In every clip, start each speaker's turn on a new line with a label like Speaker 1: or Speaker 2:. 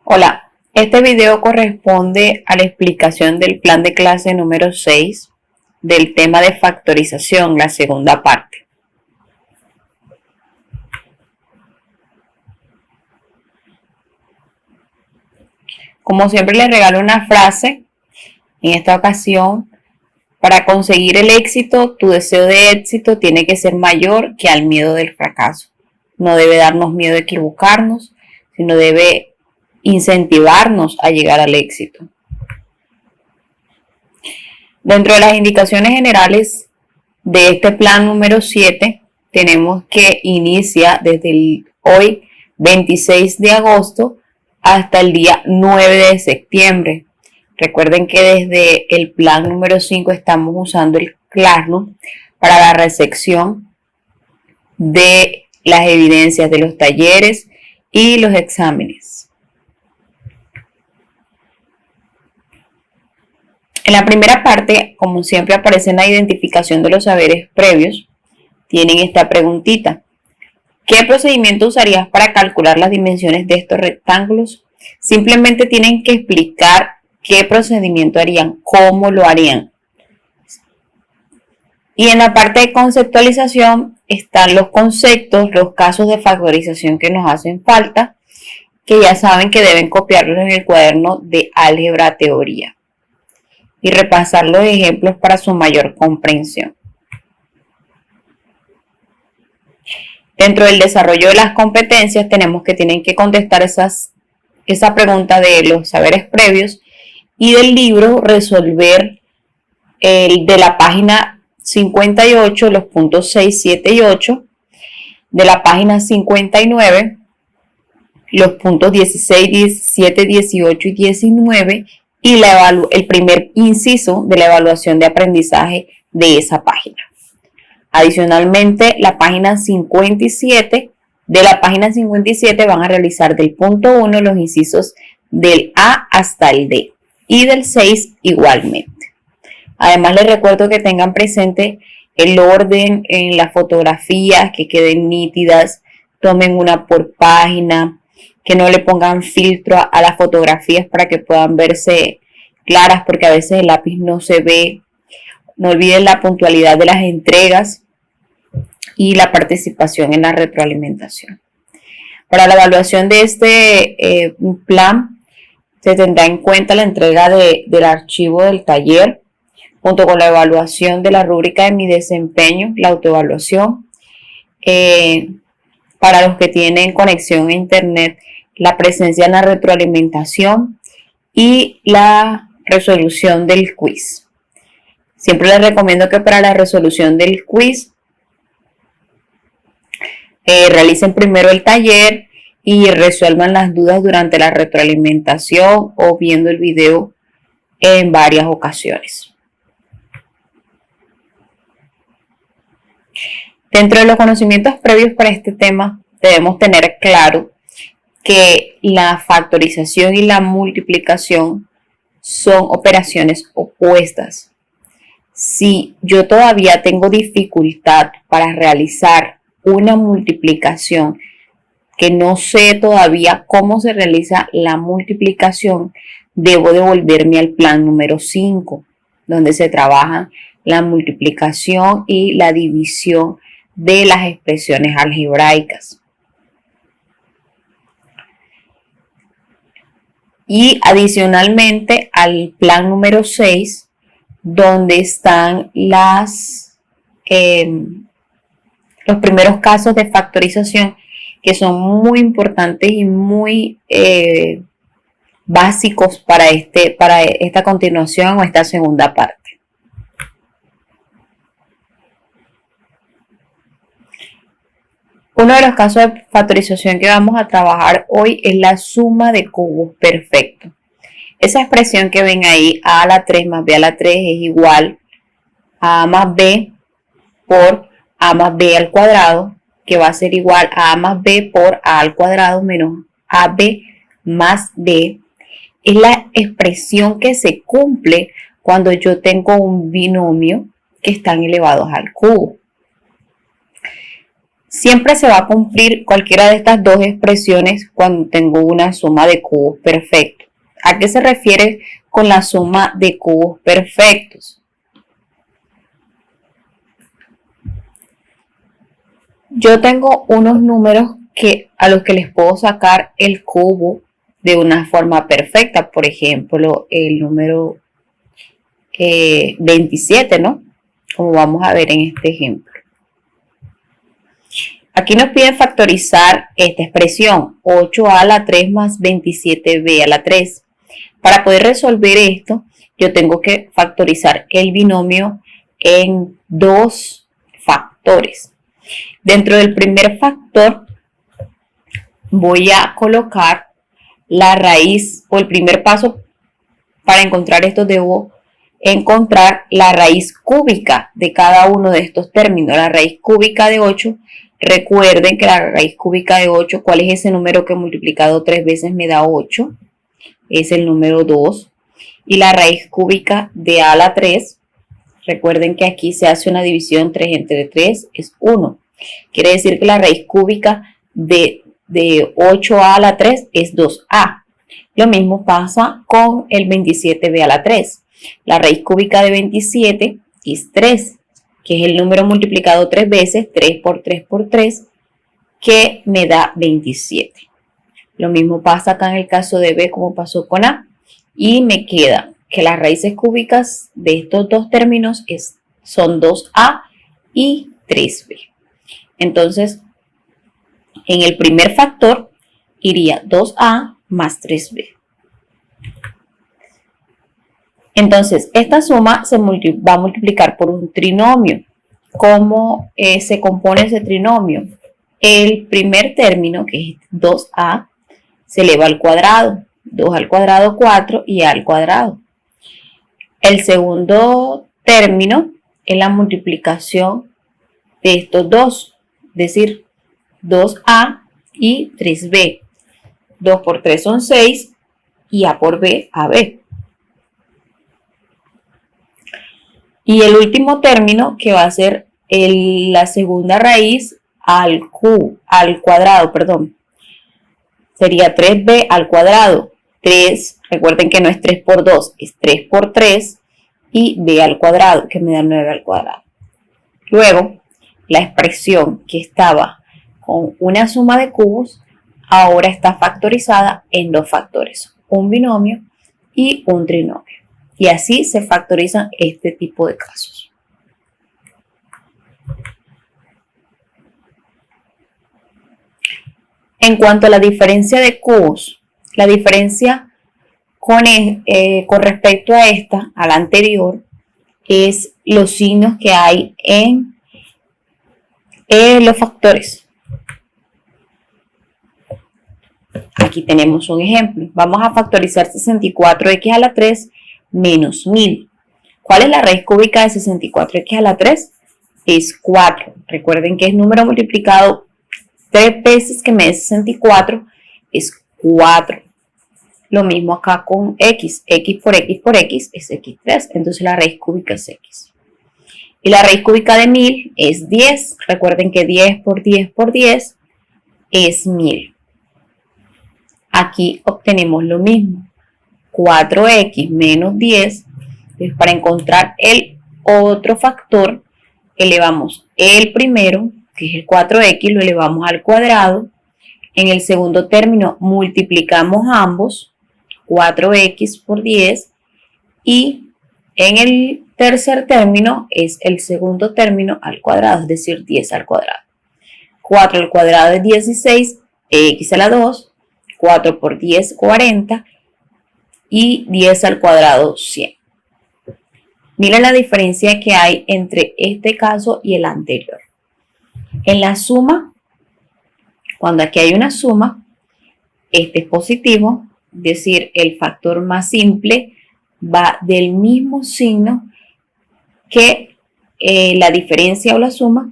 Speaker 1: Hola, este video corresponde a la explicación del plan de clase número 6 del tema de factorización, la segunda parte. Como siempre les regalo una frase. En esta ocasión, para conseguir el éxito, tu deseo de éxito tiene que ser mayor que al miedo del fracaso. No debe darnos miedo a equivocarnos, sino debe incentivarnos a llegar al éxito. Dentro de las indicaciones generales de este plan número 7, tenemos que inicia desde hoy 26 de agosto hasta el día 9 de septiembre. Recuerden que desde el plan número 5 estamos usando el Classroom para la recepción de las evidencias de los talleres y los exámenes. En la primera parte, como siempre aparece en la identificación de los saberes previos, tienen esta preguntita. ¿Qué procedimiento usarías para calcular las dimensiones de estos rectángulos? Simplemente tienen que explicar qué procedimiento harían, cómo lo harían. Y en la parte de conceptualización están los conceptos, los casos de factorización que nos hacen falta, que ya saben que deben copiarlos en el cuaderno de álgebra teoría y repasar los ejemplos para su mayor comprensión. Dentro del desarrollo de las competencias tenemos que tienen que contestar esa pregunta de los saberes previos y del libro resolver de la página 58 los puntos 6, 7 y 8, de la página 59 los puntos 16, 17, 18 y 19 y el primer inciso de la evaluación de aprendizaje de esa página. Adicionalmente, la página 57, de la página 57 van a realizar del punto 1 los incisos del A hasta el D y del 6 igualmente. Además, les recuerdo que tengan presente el orden en las fotografías, que queden nítidas, tomen una por página, que no le pongan filtro a las fotografías para que puedan verse claras, porque a veces el lápiz no se ve. No olviden la puntualidad de las entregas y la participación en la retroalimentación. Para la evaluación de este plan, se tendrá en cuenta la entrega del archivo del taller, junto con la evaluación de la rúbrica de mi desempeño, la autoevaluación. Para los que tienen conexión a internet, la presencia en la retroalimentación y la resolución del quiz. Siempre les recomiendo que para la resolución del quiz realicen primero el taller y resuelvan las dudas durante la retroalimentación o viendo el video en varias ocasiones. Dentro de los conocimientos previos para este tema, debemos tener claro que la factorización y la multiplicación son operaciones opuestas. Si yo todavía tengo dificultad para realizar una multiplicación, que no sé todavía cómo se realiza la multiplicación, debo devolverme al plan número 5, donde se trabaja la multiplicación y la división de las expresiones algebraicas. Y adicionalmente al plan número 6, donde están los primeros casos de factorización, que son muy importantes y muy básicos para esta continuación o esta segunda parte. Uno de los casos de factorización que vamos a trabajar hoy es la suma de cubos perfectos. Esa expresión que ven ahí, a a la 3 más b a la 3 es igual a más b por a más b al cuadrado, que va a ser igual a más b por a al cuadrado menos ab más b. Es la expresión que se cumple cuando yo tengo un binomio que están elevados al cubo. Siempre se va a cumplir cualquiera de estas dos expresiones cuando tengo una suma de cubos perfectos. ¿A qué se refiere con la suma de cubos perfectos? Yo tengo unos números a los que les puedo sacar el cubo de una forma perfecta. Por ejemplo, el número 27, ¿no? Como vamos a ver en este ejemplo. Aquí nos piden factorizar esta expresión, 8a a la 3 más 27b a la 3. Para poder resolver esto, yo tengo que factorizar el binomio en dos factores. Dentro del primer factor, voy a colocar la raíz, o el primer paso para encontrar esto, debo encontrar la raíz cúbica de cada uno de estos términos. La raíz cúbica de 8, recuerden que la raíz cúbica de 8, ¿cuál es ese número que multiplicado 3 veces me da 8? Es el número 2. Y la raíz cúbica de a la 3, recuerden que aquí se hace una división 3 entre 3, es 1. Quiere decir que la raíz cúbica de 8a a la 3 es 2a. Lo mismo pasa con el 27b a la 3. La raíz cúbica de 27 es 3, que es el número multiplicado 3 veces, 3 por 3 por 3, que me da 27. Lo mismo pasa acá en el caso de b como pasó con a. Y me queda que las raíces cúbicas de estos dos términos son 2a y 3b. Entonces, en el primer factor iría 2a más 3b. Entonces, esta suma va a multiplicar por un trinomio. ¿Cómo se compone ese trinomio? El primer término, que es 2a, se eleva al cuadrado. 2 al cuadrado, 4 y a al cuadrado. El segundo término es la multiplicación de estos dos, es decir, 2a y 3b. 2 por 3 son 6 y a por b, ab. Y el último término, que va a ser la segunda raíz al cuadrado, sería 3b al cuadrado. 3, recuerden que no es 3 por 2, es 3 por 3 y b al cuadrado, que me da 9 al cuadrado. Luego, la expresión que estaba con una suma de cubos, ahora está factorizada en dos factores, un binomio y un trinomio. Y así se factorizan este tipo de casos. En cuanto a la diferencia de cubos, la diferencia con respecto a la anterior, es los signos que hay en los factores. Aquí tenemos un ejemplo. Vamos a factorizar 64x a la 3 menos 1000. ¿Cuál es la raíz cúbica de 64x a la 3? Es 4. Recuerden que es número multiplicado 3 veces que me dé 64, es 4. Lo mismo acá con x. X por x por x es x3. Entonces la raíz cúbica es x. Y la raíz cúbica de 1000 es 10. Recuerden que 10 por 10 por 10 es 1000. Aquí obtenemos lo mismo. 4x menos 10. Entonces, para encontrar el otro factor, elevamos el primero, que es el 4x, lo elevamos al cuadrado. En el segundo término multiplicamos ambos, 4x por 10. Y en el tercer término es el segundo término al cuadrado, es decir, 10 al cuadrado. 4 al cuadrado es 16, x a la 2, 4 por 10, 40, y 10 al cuadrado, 100. Miren la diferencia que hay entre este caso y el anterior. En la suma, cuando aquí hay una suma, este es positivo, es decir, el factor más simple va del mismo signo que la diferencia o la suma.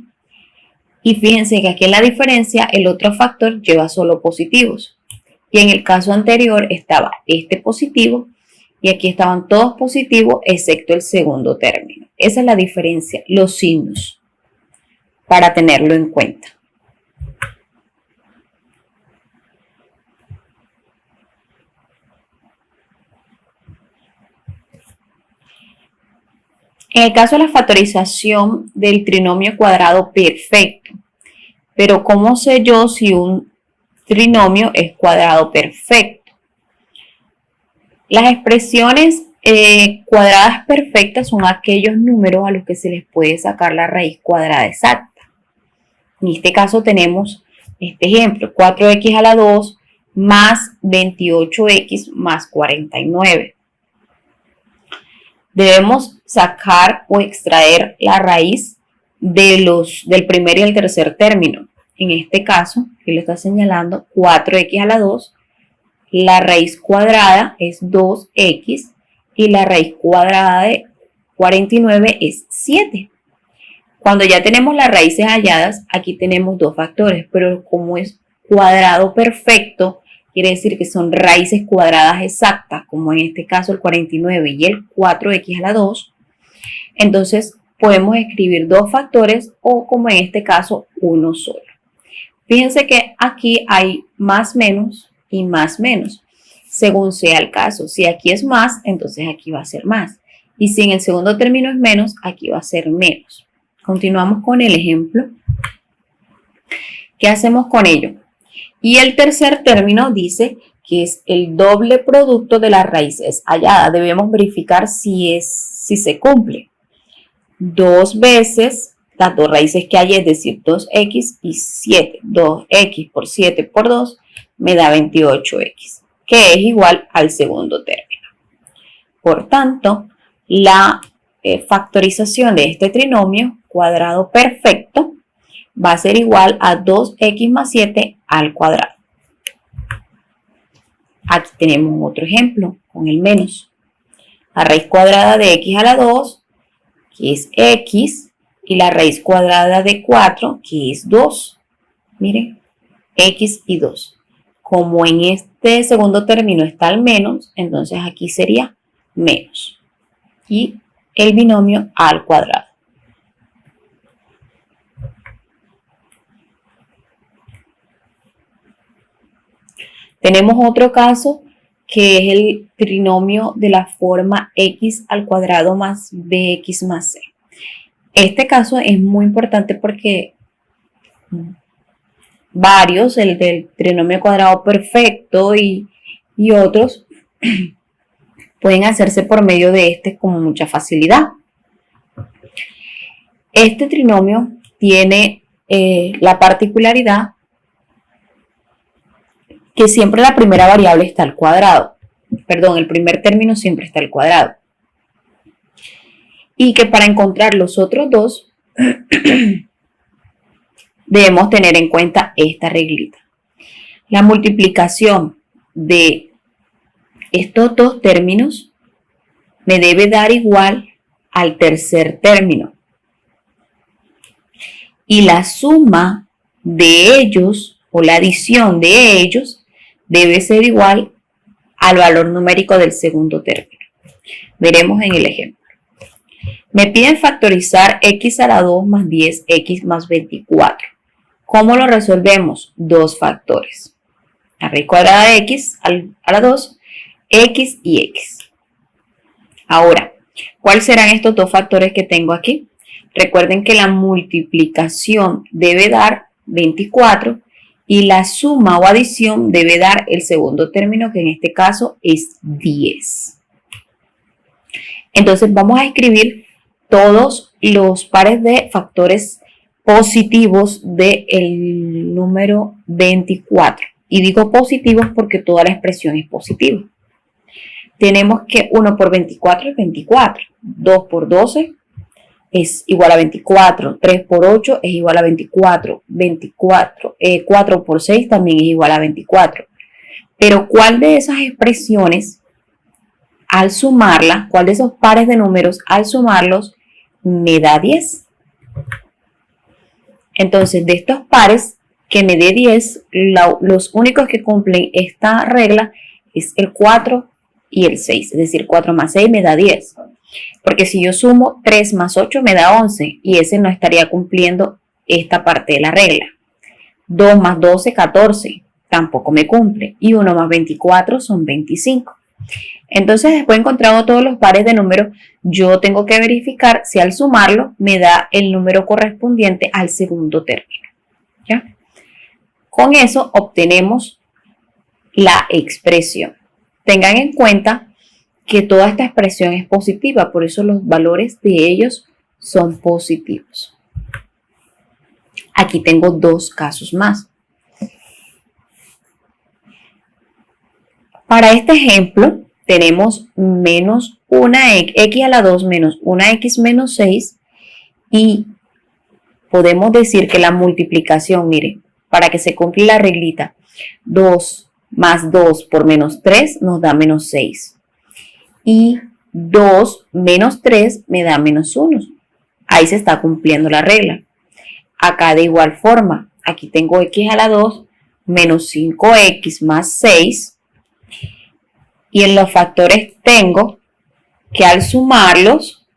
Speaker 1: Y fíjense que aquí en la diferencia el otro factor lleva solo positivos. Y en el caso anterior estaba este positivo y aquí estaban todos positivos excepto el segundo término. Esa es la diferencia, los signos, para tenerlo en cuenta. En el caso de la factorización del trinomio cuadrado perfecto, pero ¿cómo sé yo si un trinomio es cuadrado perfecto? Las expresiones cuadradas perfectas son aquellos números a los que se les puede sacar la raíz cuadrada exacta. En este caso tenemos este ejemplo, 4x a la 2 más 28x más 49. Debemos sacar o extraer la raíz del primer y el tercer término. En este caso, que lo está señalando, 4x a la 2, la raíz cuadrada es 2x y la raíz cuadrada de 49 es 7. Cuando ya tenemos las raíces halladas, aquí tenemos dos factores, pero como es cuadrado perfecto, quiere decir que son raíces cuadradas exactas, como en este caso el 49 y el 4x a la 2, entonces podemos escribir dos factores o como en este caso uno solo. Fíjense que aquí hay más menos y más menos, según sea el caso. Si aquí es más, entonces aquí va a ser más. Y si en el segundo término es menos, aquí va a ser menos. Continuamos con el ejemplo. ¿Qué hacemos con ello? Y el tercer término dice que es el doble producto de las raíces halladas. Debemos verificar si se cumple. 2 veces las dos raíces que hay, es decir, 2x y 7. 2x por 7 por 2 me da 28x, que es igual al segundo término. Por tanto, la factorización de este trinomio cuadrado perfecto va a ser igual a 2x más 7 al cuadrado. Aquí tenemos otro ejemplo con el menos. La raíz cuadrada de x a la 2, que es x, y la raíz cuadrada de 4, que es 2. Miren, x y 2. Como en este segundo término está el menos, entonces aquí sería menos. Y el binomio a al cuadrado. Tenemos otro caso que es el trinomio de la forma x al cuadrado más bx más c. Este caso es muy importante porque varios, el del trinomio cuadrado perfecto y otros, pueden hacerse por medio de este con mucha facilidad. Este trinomio tiene la particularidad que siempre la primera variable está al cuadrado. Perdón, el primer término siempre está al cuadrado. Y que para encontrar los otros dos, debemos tener en cuenta esta reglita. La multiplicación de estos dos términos me debe dar igual al tercer término. Y la suma de ellos, o la adición de ellos, debe ser igual al valor numérico del segundo término. Veremos en el ejemplo. Me piden factorizar x a la 2 más 10x más 24. ¿Cómo lo resolvemos? Dos factores. La raíz cuadrada de x a la 2, x y x. Ahora, ¿cuáles serán estos dos factores que tengo aquí? Recuerden que la multiplicación debe dar 24 y la suma o adición debe dar el segundo término, que en este caso es 10. Entonces vamos a escribir todos los pares de factores positivos del número 24. Y digo positivos porque toda la expresión es positiva. Tenemos que 1 por 24 es 24, 2 por 12 es igual a 24, 3 por 8 es igual a 24, 4 por 6 también es igual a 24. Pero ¿cuál de esas expresiones al sumarlas, cuál de esos pares de números al sumarlos me da 10? Entonces, de estos pares que me dé 10, los únicos que cumplen esta regla es el 4 y el 6, es decir, 4 más 6 me da 10. Porque si yo sumo 3 más 8 me da 11 y ese no estaría cumpliendo esta parte de la regla. 2 más 12, 14, tampoco me cumple. Y 1 más 24 son 25. Entonces, después de encontrado todos los pares de números, yo tengo que verificar si al sumarlo me da el número correspondiente al segundo término. ¿Ya? Con eso obtenemos la expresión. Tengan en cuenta que toda esta expresión es positiva, por eso los valores de ellos son positivos. Aquí tengo dos casos más. Para este ejemplo, tenemos menos una x a la 2 menos una x menos 6 y podemos decir que la multiplicación, miren, para que se cumpla la reglita, 2 más 2 por menos 3 nos da menos 6. Y 2 menos 3 me da menos 1. Ahí se está cumpliendo la regla. Acá de igual forma, aquí tengo x a la 2 menos 5x más 6. Y en los factores tengo que al sumarlos,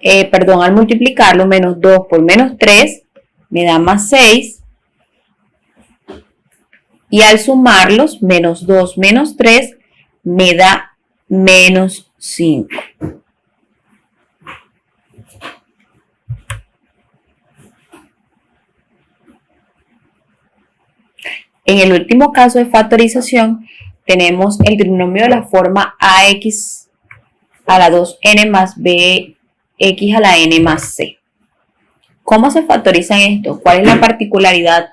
Speaker 1: al multiplicarlo, menos 2 por menos 3 me da más 6. Y al sumarlos, menos 2 menos 3 me da menos 5. En el último caso de factorización, tenemos el trinomio de la forma ax a la 2n más bx a la n más c. ¿Cómo se factorizan esto? ¿Cuál es la particularidad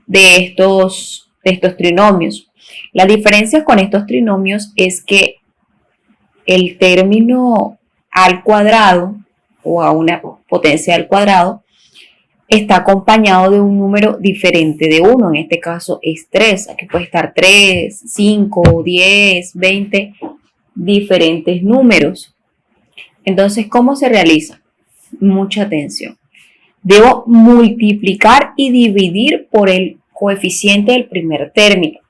Speaker 1: de estos trinomios? La diferencia con estos trinomios es que el término al cuadrado o a una potencia al cuadrado está acompañado de un número diferente de 1, en este caso es 3, aquí puede estar 3, 5, 10, 20, diferentes números. Entonces, ¿cómo se realiza? Mucha atención. Debo multiplicar y dividir por el coeficiente del primer término,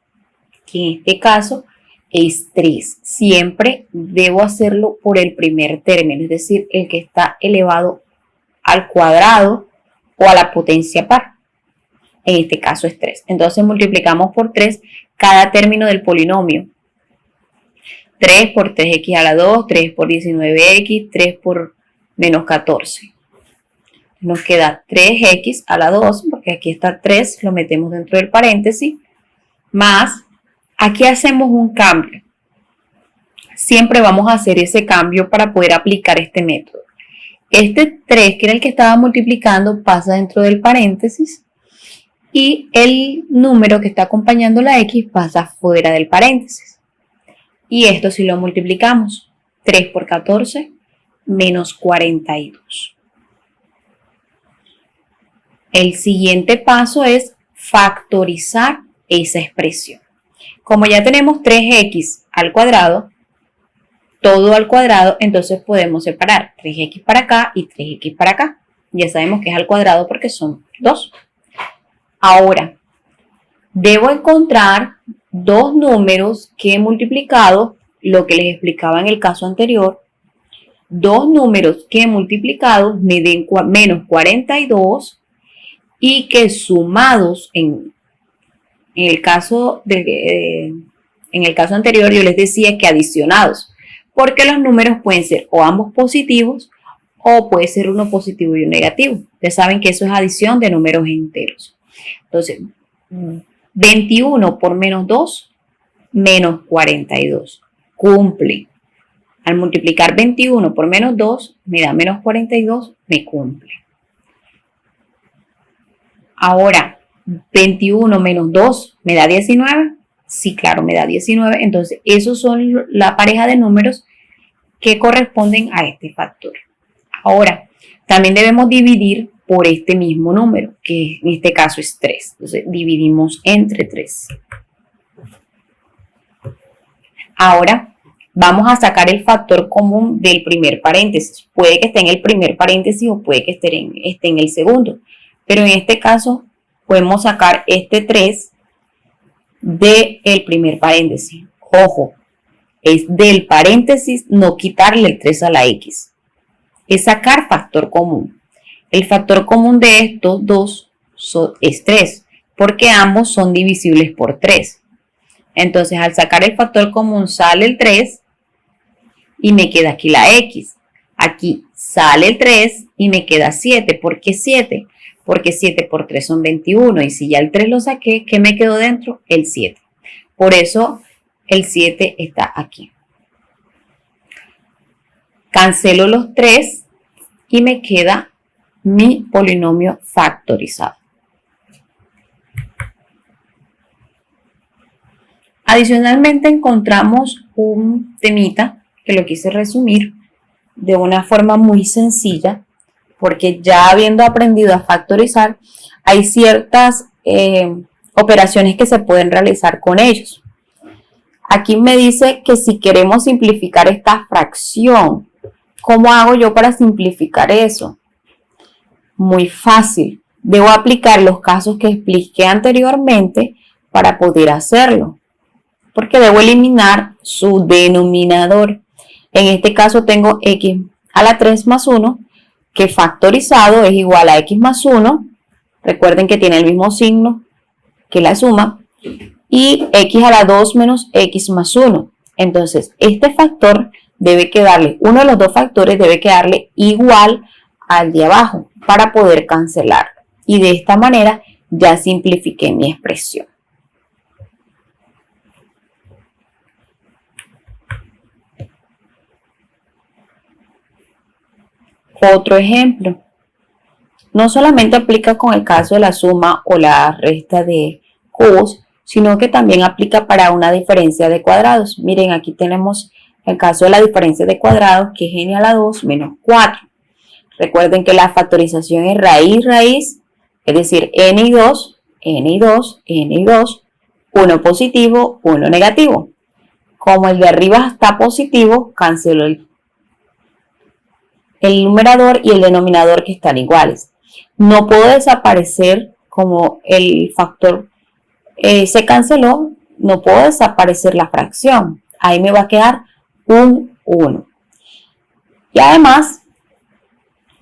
Speaker 1: que en este caso es 3. Siempre debo hacerlo por el primer término, es decir, el que está elevado al cuadrado o a la potencia par. En este caso es 3. Entonces multiplicamos por 3 cada término del polinomio. 3 por 3x a la 2, 3 por 19x, 3 por menos 14. Nos queda 3x a la 2, porque aquí está 3, lo metemos dentro del paréntesis, más, aquí hacemos un cambio. Siempre vamos a hacer ese cambio para poder aplicar este método. Este 3, que era el que estaba multiplicando, pasa dentro del paréntesis y el número que está acompañando la x pasa fuera del paréntesis. Y esto si lo multiplicamos, 3 por 14 menos 42. El siguiente paso es factorizar esa expresión. Como ya tenemos 3x al cuadrado, todo al cuadrado, entonces podemos separar 3x para acá y 3x para acá. Ya sabemos que es al cuadrado porque son 2. Ahora, debo encontrar dos números que he multiplicado, lo que les explicaba en el caso anterior, dos números que he multiplicado me den menos 42 y que sumados en el caso anterior yo les decía que adicionados, porque los números pueden ser o ambos positivos o puede ser uno positivo y uno negativo. Ustedes saben que eso es adición de números enteros. Entonces, 21 por menos 2, menos 42. Cumple. Al multiplicar 21 por menos 2, me da menos 42, me cumple. Ahora, 21 menos 2, ¿me da 19? Sí, claro, me da 19. Entonces, esos son la pareja de números que corresponden a este factor. Ahora, también debemos dividir por este mismo número, que en este caso es 3. Entonces, dividimos entre 3. Ahora, vamos a sacar el factor común del primer paréntesis. Puede que esté en el primer paréntesis o puede que esté en el segundo. Pero en este caso, podemos sacar este 3 del primer paréntesis. Ojo, es del paréntesis, no quitarle el 3 a la x. Es sacar factor común. El factor común de estos dos es 3, porque ambos son divisibles por 3. Entonces, al sacar el factor común sale el 3 y me queda aquí la X. Aquí sale el 3 y me queda 7. ¿Por qué 7? Porque 7 por 3 son 21. Y si ya el 3 lo saqué, ¿qué me quedó dentro? El 7. Por eso el 7 está aquí. Cancelo los 3 y me queda mi polinomio factorizado. Adicionalmente encontramos un temita que lo quise resumir de una forma muy sencilla, porque ya habiendo aprendido a factorizar, hay ciertas operaciones que se pueden realizar con ellos. Aquí me dice que si queremos simplificar esta fracción, ¿cómo hago yo para simplificar eso? Muy fácil. Debo aplicar los casos que expliqué anteriormente para poder hacerlo, porque debo eliminar su denominador. En este caso tengo x a la 3 más 1, que factorizado es igual a x más 1. Recuerden que tiene el mismo signo que la suma. Y x a la 2 menos x más 1. Entonces, este factor debe quedarle, uno de los dos factores debe quedarle igual al de abajo para poder cancelar. Y de esta manera ya simplifiqué mi expresión. Otro ejemplo. No solamente aplica con el caso de la suma o la resta de cubos, sino que también aplica para una diferencia de cuadrados. Miren, aquí tenemos el caso de la diferencia de cuadrados, que es n a la 2 menos 4. Recuerden que la factorización es raíz, es decir, n y 2, n y 2, n y 2, 1 positivo, 1 negativo. Como el de arriba está positivo, cancelo el numerador y el denominador, que están iguales. No puedo desaparecer, como el factor se canceló, no puedo desaparecer la fracción. Ahí me va a quedar un 1. Y además,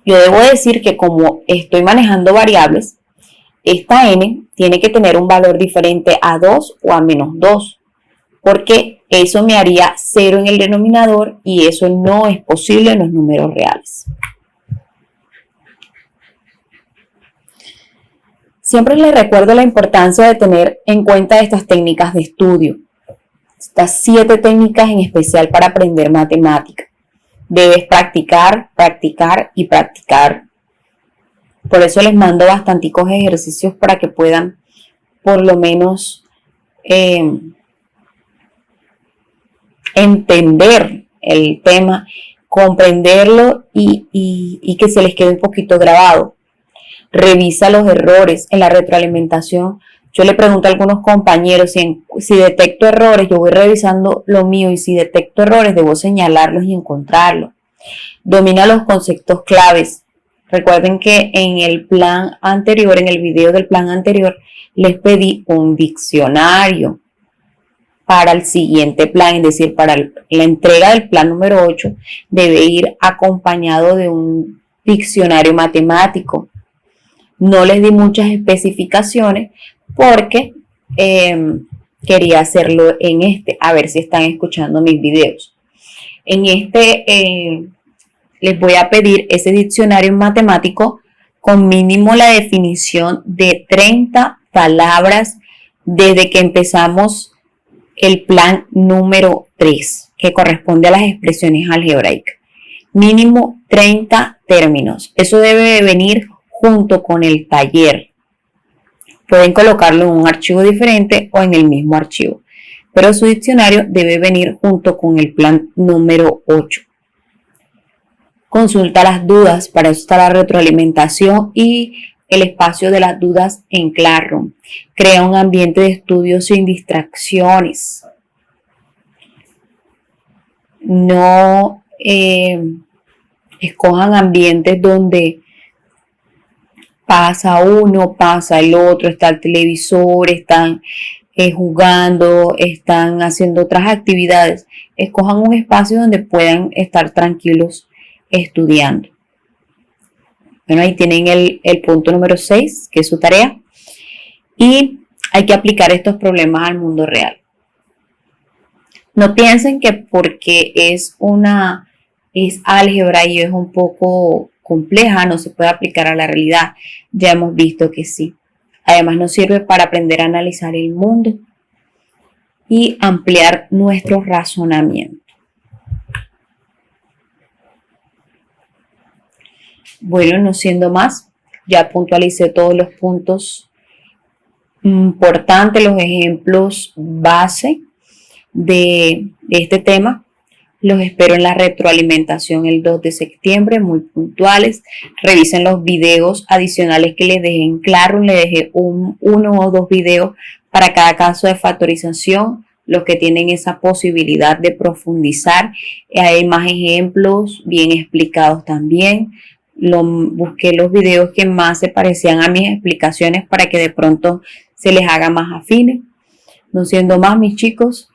Speaker 1: yo debo decir que como estoy manejando variables, esta n tiene que tener un valor diferente a 2 o a menos 2, porque eso me haría 0 en el denominador y eso no es posible en los números reales. Siempre les recuerdo la importancia de tener en cuenta estas técnicas de estudio. Estas 7 técnicas en especial para aprender matemática. Debes practicar, practicar y practicar. Por eso les mando bastanticos ejercicios para que puedan por lo menos entender el tema, comprenderlo y que se les quede un poquito grabado. Revisa los errores en la retroalimentación. Yo le pregunto a algunos compañeros si detecto errores, yo voy revisando lo mío y si detecto errores debo señalarlos y encontrarlos. Domina los conceptos claves. Recuerden que en el plan anterior, en el video del plan anterior, les pedí un diccionario para el siguiente plan, es decir, para la entrega del plan número 8, debe ir acompañado de un diccionario matemático. No les di muchas especificaciones porque quería hacerlo en este, a ver si están escuchando mis videos. En este les voy a pedir ese diccionario matemático con mínimo la definición de 30 palabras desde que empezamos el plan número 3, que corresponde a las expresiones algebraicas. Mínimo 30 términos. Eso debe venir junto con el taller. Pueden colocarlo en un archivo diferente o en el mismo archivo, pero su diccionario debe venir junto con el plan número 8. Consulta las dudas, para eso está la retroalimentación y el espacio de las dudas en Classroom. Crea un ambiente de estudio sin distracciones. No escojan ambientes donde pasa uno, pasa el otro, está el televisor, están jugando, están haciendo otras actividades. Escojan un espacio donde puedan estar tranquilos estudiando. Bueno, ahí tienen el punto número 6, que es su tarea. Y hay que aplicar estos problemas al mundo real. No piensen que porque es álgebra y es un poco compleja, no se puede aplicar a la realidad. Ya hemos visto que sí. Además nos sirve para aprender a analizar el mundo y ampliar nuestro razonamiento. Bueno, no siendo más, ya puntualicé todos los puntos importantes, los ejemplos base de este tema. Los espero en la retroalimentación el 2 de septiembre, muy puntuales. Revisen los videos adicionales que les dejé en claro. Les dejé uno o dos videos para cada caso de factorización, los que tienen esa posibilidad de profundizar. Hay más ejemplos bien explicados también. Busqué los videos que más se parecían a mis explicaciones para que de pronto se les haga más afines. No siendo más, mis chicos,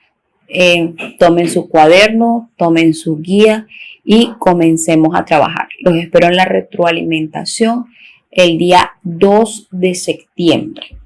Speaker 1: tomen su cuaderno, tomen su guía y comencemos a trabajar. Los espero en la retroalimentación el día 2 de septiembre.